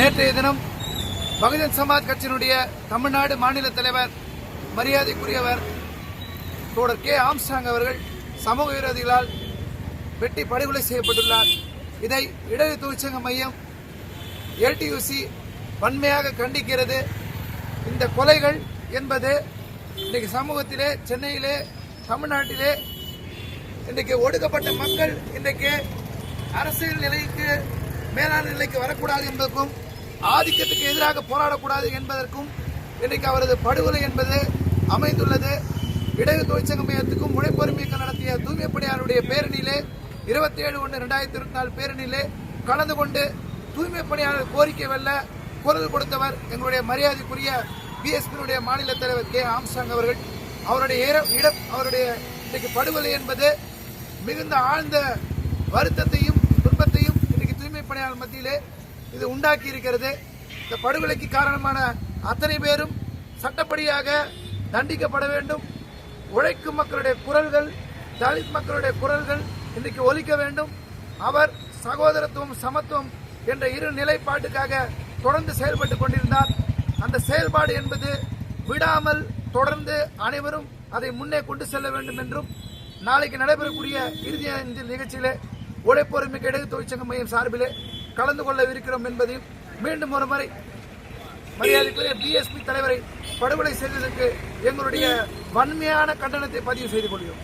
நேற்றைய தினம் பகுஜன் சமாஜ் கட்சியினுடைய தமிழ்நாடு மாநில தலைவர் மரியாதைக்குரியவர் தோழர் கே ஆம்ஸ்ட்ராங் அவர்கள் சமூக விரோதிகளால் வெட்டி படுகொலை செய்யப்பட்டுள்ளார். இதை இடது தொழிற்சங்க மையம் LTUC வன்மையாக கண்டிக்கிறது. இந்த கொலைகள் என்பது இன்றைக்கு சமூகத்திலே, சென்னையிலே, தமிழ்நாட்டிலே இன்றைக்கு ஒடுக்கப்பட்ட மக்கள் இன்றைக்கு அரசியல் நிலைக்கு மேலான நிலைக்கு வரக்கூடாது என்பதற்கும், ஆதிக்கத்துக்கு எதிராக போராடக்கூடாது என்பதற்கும் இன்றைக்கு அவரது படுகொலை என்பது அமைந்துள்ளது. இடது தொழிற்சங்க மையத்துக்கும் உழைப்பொருமைக்கு நடத்திய தூய்மை பணியாளருடைய பேரணியிலே 27/1/2024 பேரணியிலே கலந்து கொண்டு தூய்மை பணியாளர் கோரிக்கை வெல்ல குரல் கொடுத்தவர் எங்களுடைய மரியாதைக்குரிய BSP மாநில தலைவர் கே ஆம்ஸ்ட்ராங் அவர்கள். அவருடைய இன்றைக்கு படுகொலை என்பது மிகுந்த ஆழ்ந்த வருத்தத்தையும் துன்பத்தையும் இன்றைக்கு தூய்மை பணியாளர் மத்தியிலே இது உண்டாக்கி இருக்கிறது. இந்த படுகொலைக்கு காரணமான அத்தனை பேரும் சட்டப்படியாக தண்டிக்கப்பட வேண்டும். உழைக்கும் மக்களுடைய குரல்கள், தலித் மக்களுடைய குரல்கள் இன்றைக்கு ஒலிக்க வேண்டும். அவர் சகோதரத்துவம், சமத்துவம் என்ற இரு நிலைப்பாட்டுக்காக தொடர்ந்து செயல்பட்டுக் கொண்டிருந்தார். அந்த செயல்பாடு என்பது விடாமல் தொடர்ந்து அனைவரும் அதை முன்னே கொண்டு செல்ல வேண்டும் என்றும், நாளைக்கு நடைபெறக்கூடிய இறுதி நிகழ்ச்சியிலே உழைப்பொருமைக்கு இடது தொழிற்சங்க மையம் சார்பிலே கலந்து கொள்ளவிருக்கிறோம் என்பதையும் மீண்டும் ஒரு முறை மரியாதைக்குரிய BSP தலைவரை படுகொலை செய்ததற்கு எங்களுடைய வன்மையான கண்டனத்தை பதிவு செய்து கொள்கிறோம்.